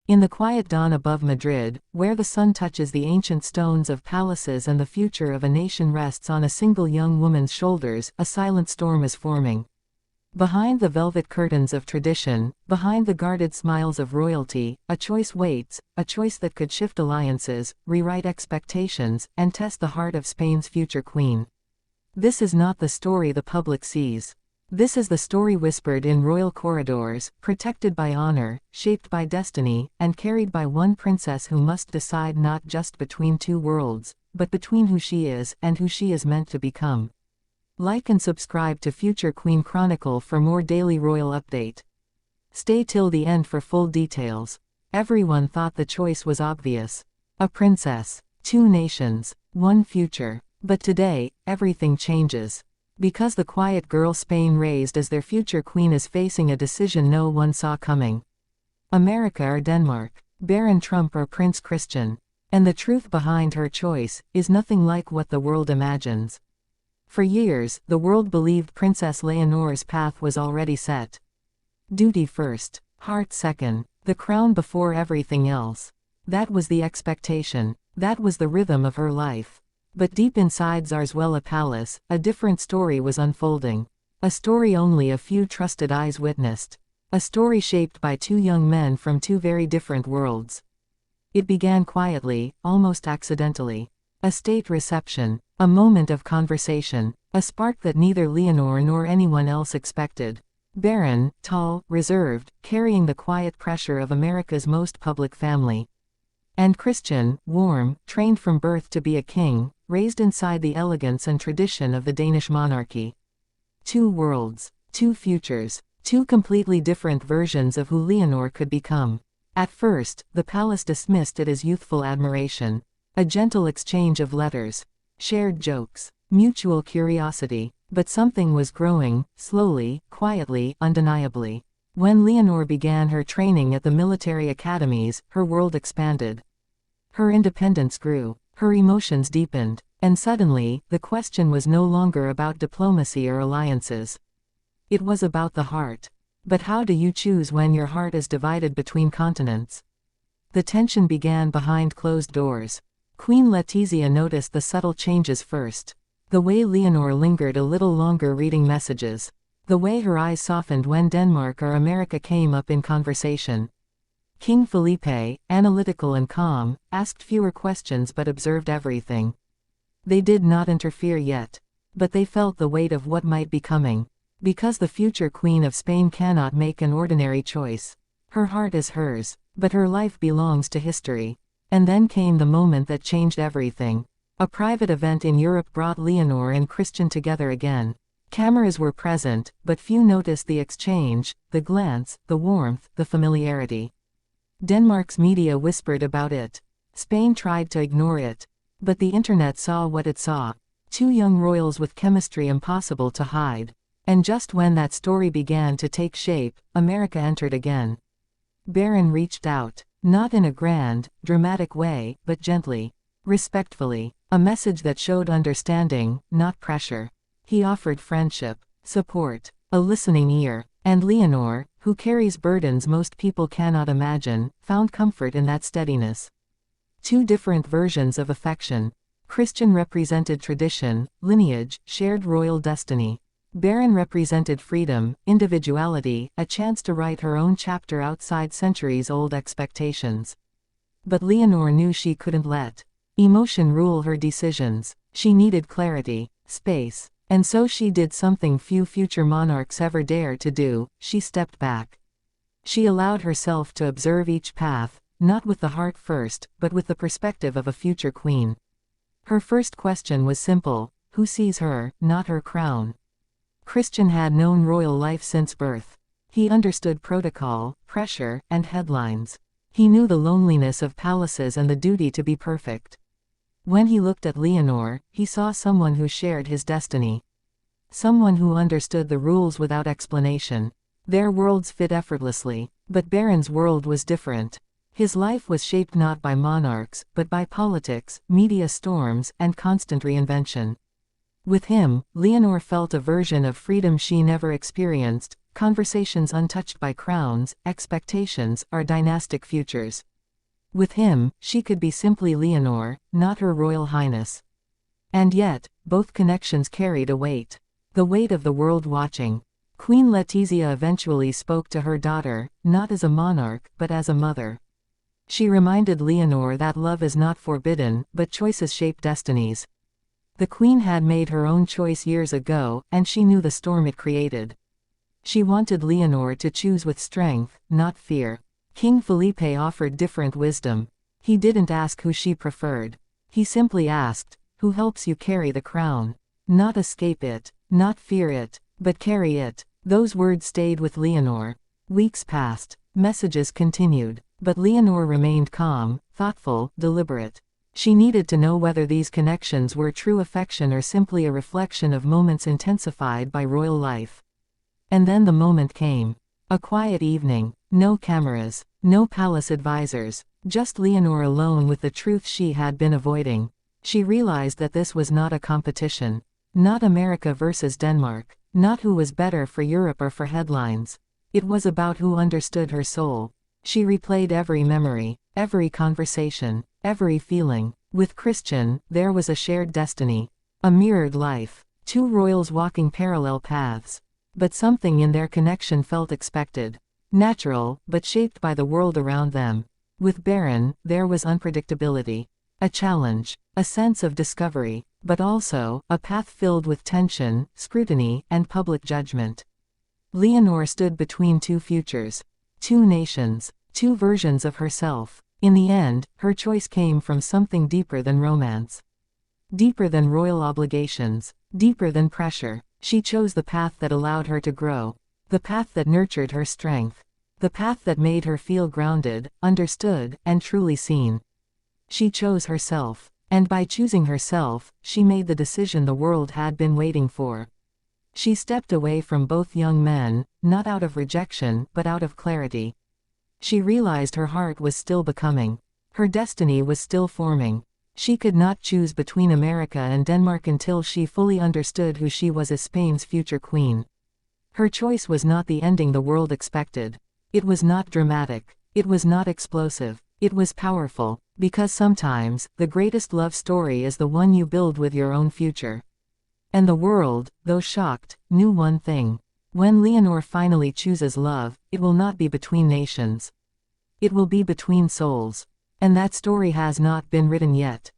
In the quiet dawn above Madrid, where the sun touches the ancient stones of palaces and the future of a nation rests on a single young woman's shoulders, a silent storm is forming. Behind the velvet curtains of tradition, behind the guarded smiles of royalty, a choice waits, a choice that could shift alliances, rewrite expectations, and test the heart of Spain's future queen. This is not the story the public sees. This is the story whispered in royal corridors, protected by honor, shaped by destiny, and carried by one princess who must decide not just between two worlds, but between who she is and who she is meant to become. Like and subscribe to Future Queen Chronicle for more daily royal update. Stay till the end for full details. Everyone thought the choice was obvious. A princess, two nations, one future. But today, everything changes. Because the quiet girl Spain raised as their future queen is facing a decision no one saw coming. America or Denmark, Baron Trump or Prince Christian. And the truth behind her choice is nothing like what the world imagines. For years, the world believed Princess Leonor's path was already set. Duty first, heart second, the crown before everything else. That was the expectation. That was the rhythm of her life. But deep inside Zarzuela Palace, a different story was unfolding. A story only a few trusted eyes witnessed. A story shaped by two young men from two very different worlds. It began quietly, almost accidentally. A state reception, a moment of conversation, a spark that neither Leonor nor anyone else expected. Barron, tall, reserved, carrying the quiet pressure of America's most public family. And Christian, warm, trained from birth to be a king, raised inside the elegance and tradition of the Danish monarchy. Two worlds, two futures, two completely different versions of who Leonor could become. At first, the palace dismissed it as youthful admiration. A gentle exchange of letters, shared jokes, mutual curiosity. But something was growing, slowly, quietly, undeniably. When Leonor began her training at the military academies, her world expanded. Her independence grew, her emotions deepened, and suddenly, the question was no longer about diplomacy or alliances. It was about the heart. But how do you choose when your heart is divided between continents? The tension began behind closed doors. Queen Letizia noticed the subtle changes first. The way Leonor lingered a little longer reading messages. The way her eyes softened when Denmark or America came up in conversation. King Felipe, analytical and calm, asked fewer questions but observed everything. They did not interfere yet. But they felt the weight of what might be coming. Because the future Queen of Spain cannot make an ordinary choice. Her heart is hers, but her life belongs to history. And then came the moment that changed everything. A private event in Europe brought Leonor and Christian together again. Cameras were present, but few noticed the exchange, the glance, the warmth, the familiarity. Denmark's media whispered about it. Spain tried to ignore it. But the internet saw what it saw. Two young royals with chemistry impossible to hide. And just when that story began to take shape, America entered again. Barron reached out. Not in a grand, dramatic way, but gently. Respectfully. A message that showed understanding, not pressure. He offered friendship, support, a listening ear. And Leonor, who carries burdens most people cannot imagine, found comfort in that steadiness. Two different versions of affection. Christian represented tradition, lineage, shared royal destiny. Barron represented freedom, individuality, a chance to write her own chapter outside centuries-old expectations. But Leonor knew she couldn't let emotion rule her decisions. She needed clarity, space. And so she did something few future monarchs ever dare to do, she stepped back. She allowed herself to observe each path, not with the heart first, but with the perspective of a future queen. Her first question was simple: who sees her, not her crown? Christian had known royal life since birth. He understood protocol, pressure, and headlines. He knew the loneliness of palaces and the duty to be perfect. When he looked at Leonor, he saw someone who shared his destiny. Someone who understood the rules without explanation. Their worlds fit effortlessly. But Barron's world was different. His life was shaped not by monarchs, but by politics, media storms, and constant reinvention. With him, Leonor felt a version of freedom she never experienced, conversations untouched by crowns, expectations, or dynastic futures. With him, she could be simply Leonor, not Her Royal Highness. And yet, both connections carried a weight. The weight of the world watching. Queen Letizia eventually spoke to her daughter, not as a monarch, but as a mother. She reminded Leonor that love is not forbidden, but choices shape destinies. The queen had made her own choice years ago, and she knew the storm it created. She wanted Leonor to choose with strength, not fear. King Felipe offered different wisdom. He didn't ask who she preferred. He simply asked, who helps you carry the crown? Not escape it, not fear it, but carry it. Those words stayed with Leonor. Weeks passed. Messages continued. But Leonor remained calm, thoughtful, deliberate. She needed to know whether these connections were true affection or simply a reflection of moments intensified by royal life. And then the moment came. A quiet evening. No cameras. No palace advisors. Just Leonor alone with the truth she had been avoiding. She realized that this was not a competition. Not America versus Denmark. Not who was better for Europe or for headlines. It was about who understood her soul. She replayed every memory, every conversation, every feeling. With Christian, there was a shared destiny. A mirrored life. Two royals walking parallel paths. But something in their connection felt expected. Natural, but shaped by the world around them. With Barron, there was unpredictability. A challenge. A sense of discovery. But also, a path filled with tension, scrutiny, and public judgment. Leonor stood between two futures. Two nations. Two versions of herself. In the end, her choice came from something deeper than romance. Deeper than royal obligations. Deeper than pressure. She chose the path that allowed her to grow. The path that nurtured her strength. The path that made her feel grounded, understood, and truly seen. She chose herself. And by choosing herself, she made the decision the world had been waiting for. She stepped away from both young men, not out of rejection, but out of clarity. She realized her heart was still becoming. Her destiny was still forming. She could not choose between America and Denmark until she fully understood who she was as Spain's future queen. Her choice was not the ending the world expected. It was not dramatic. It was not explosive. It was powerful, because sometimes, the greatest love story is the one you build with your own future. And the world, though shocked, knew one thing. When Leonor finally chooses love, it will not be between nations. It will be between souls. And that story has not been written yet.